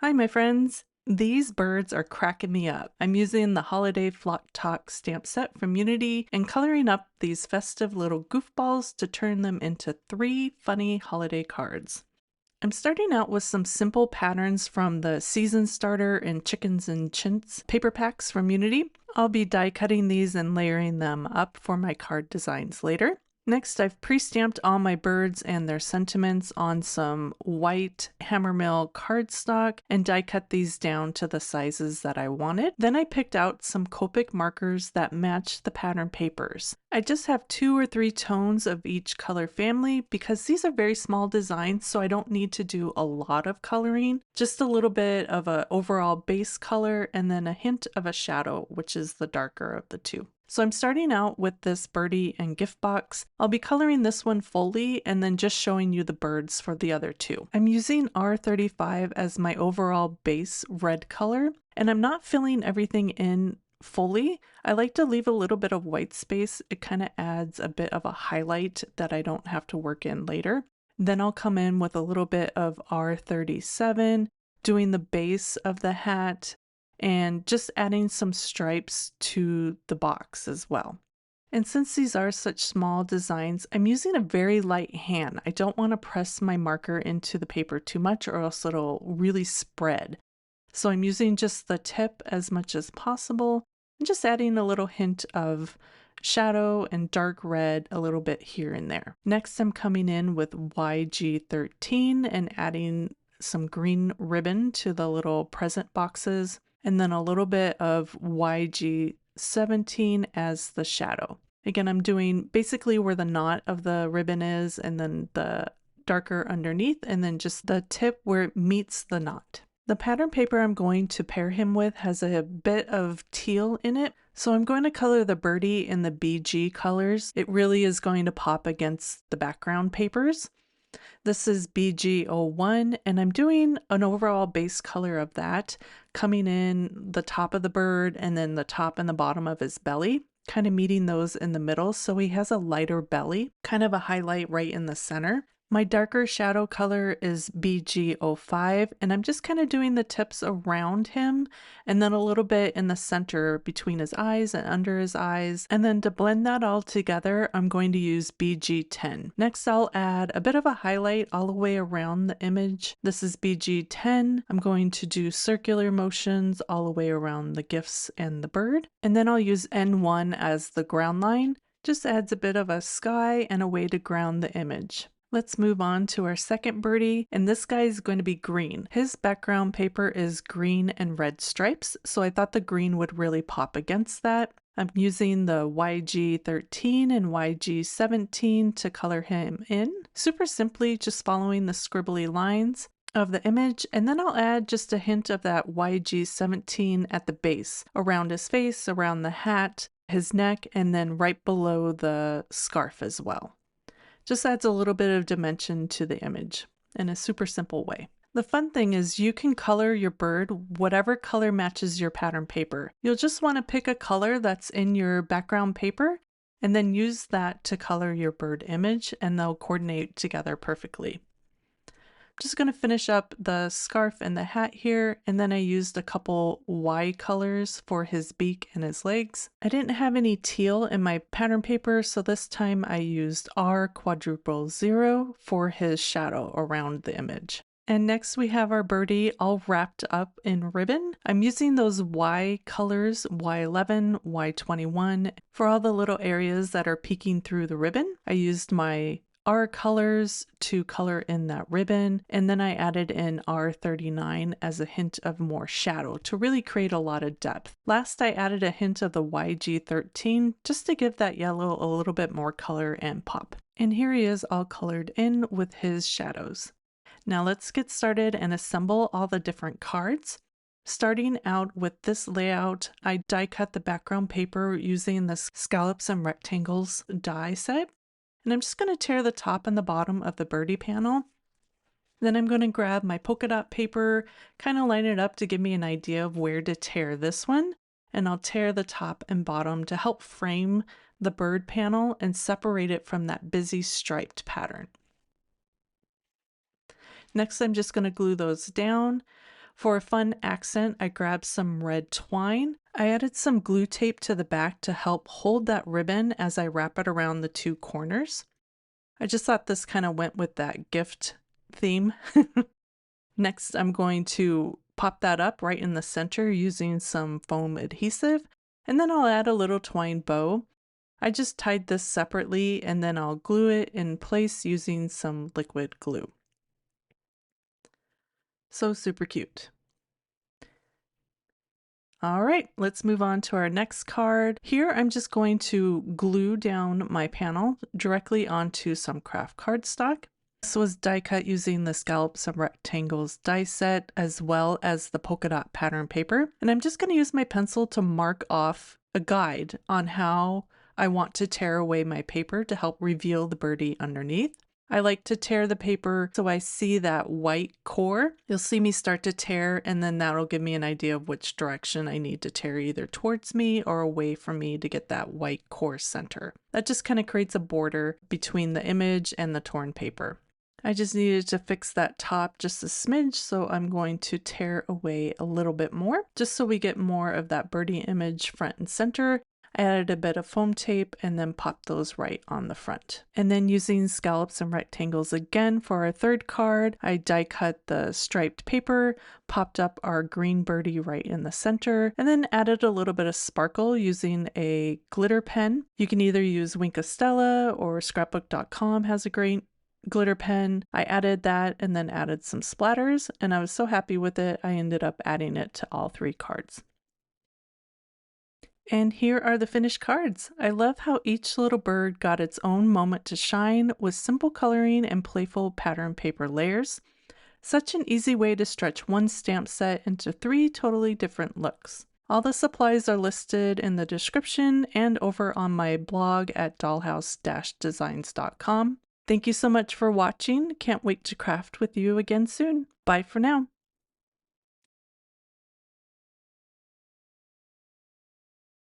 Hi, my friends. These birds are cracking me up. I'm using the Holiday Flock Talk stamp set from Unity and coloring up these festive little goofballs to turn them into 3 funny holiday cards. I'm starting out with some simple patterns from the Season Starter and Chickens and Chintz paper packs from Unity. I'll be die cutting these and layering them up for my card designs later. Next, I've pre-stamped all my birds and their sentiments on some white Hammermill cardstock and die cut these down to the sizes that I wanted. Then I picked out some Copic markers that match the pattern papers. I just have 2 or 3 tones of each color family because these are very small designs, so I don't need to do a lot of coloring. Just a little bit of an overall base color and then a hint of a shadow, which is the darker of the two. So I'm starting out with this birdie and gift box. I'll be coloring this one fully and then just showing you the birds for the other two. I'm using R35 as my overall base red color, and I'm not filling everything in fully. I like to leave a little bit of white space. It kind of adds a bit of a highlight that I don't have to work in later. Then I'll come in with a little bit of R37, doing the base of the hat, and just adding some stripes to the box as well. And since these are such small designs, I'm using a very light hand. I don't want to press my marker into the paper too much or else it'll really spread. So I'm using just the tip as much as possible and just adding a little hint of shadow and dark red a little bit here and there. Next, I'm coming in with YG13 and adding some green ribbon to the little present boxes, and then a little bit of YG17 as the shadow. Again, I'm doing basically where the knot of the ribbon is and then the darker underneath and then just the tip where it meets the knot. The pattern paper I'm going to pair him with has a bit of teal in it, so I'm going to color the birdie in the BG colors. It really is going to pop against the background papers. This is BG01 and I'm doing an overall base color of that, coming in the top of the bird and then the top and the bottom of his belly, kind of meeting those in the middle so he has a lighter belly, kind of a highlight right in the center. My darker shadow color is BG05 and I'm just kind of doing the tips around him and then a little bit in the center between his eyes and under his eyes. And then to blend that all together, I'm going to use BG10. Next, I'll add a bit of a highlight all the way around the image. This is BG10. I'm going to do circular motions all the way around the gifts and the bird. And then I'll use N1 as the ground line. Just adds a bit of a sky and a way to ground the image. Let's move on to our second birdie, and this guy is going to be green. His background paper is green and red stripes, so I thought the green would really pop against that. I'm using the YG13 and YG17 to color him in. Super simply just following the scribbly lines of the image, and then I'll add just a hint of that YG17 at the base, around his face, around the hat, his neck, and then right below the scarf as well. Just adds a little bit of dimension to the image in a super simple way. The fun thing is you can color your bird whatever color matches your pattern paper. You'll just want to pick a color that's in your background paper and then use that to color your bird image and they'll coordinate together perfectly. Just going to finish up the scarf and the hat here, and then I used a couple Y colors for his beak and his legs. I didn't have any teal in my pattern paper, so this time I used R00 for his shadow around the image. And next we have our birdie all wrapped up in ribbon. I'm using those Y colors, Y11, Y21, for all the little areas that are peeking through the ribbon. I used my R colors to color in that ribbon, and then I added in R39 as a hint of more shadow to really create a lot of depth. Last, I added a hint of the YG13 just to give that yellow a little bit more color and pop. And here he is all colored in with his shadows. Now let's get started and assemble all the different cards. Starting out with this layout, I die cut the background paper using the scallops and rectangles die set. And I'm just going to tear the top and the bottom of the birdie panel. Then I'm going to grab my polka dot paper, kind of line it up to give me an idea of where to tear this one. And I'll tear the top and bottom to help frame the bird panel and separate it from that busy striped pattern. Next, I'm just going to glue those down. For a fun accent, I grabbed some red twine. I added some glue tape to the back to help hold that ribbon as I wrap it around the two corners. I just thought this kind of went with that gift theme. Next, I'm going to pop that up right in the center using some foam adhesive, and then I'll add a little twine bow. I just tied this separately and then I'll glue it in place using some liquid glue. So super cute. All right, let's move on to our next card. Here I'm just going to glue down my panel directly onto some craft cardstock. This was die cut using the Scallops and Rectangles die set as well as the polka dot pattern paper. And I'm just going to use my pencil to mark off a guide on how I want to tear away my paper to help reveal the birdie underneath. I like to tear the paper so I see that white core. You'll see me start to tear, and then that'll give me an idea of which direction I need to tear, either towards me or away from me, to get that white core center. That just kind of creates a border between the image and the torn paper. I just needed to fix that top just a smidge, so I'm going to tear away a little bit more, just so we get more of that birdie image front and center. I added a bit of foam tape and then popped those right on the front. And then using Scallops and Rectangles again for our third card, I die cut the striped paper, popped up our green birdie right in the center, and then added a little bit of sparkle using a glitter pen. You can either use Wink of Stella or scrapbook.com has a great glitter pen. I added that and then added some splatters, and I was so happy with it, I ended up adding it to all three cards. And here are the finished cards. I love how each little bird got its own moment to shine with simple coloring and playful pattern paper layers. Such an easy way to stretch one stamp set into 3 totally different looks. All the supplies are listed in the description and over on my blog at dahlhouse-designs.com. Thank you so much for watching. Can't wait to craft with you again soon. Bye for now.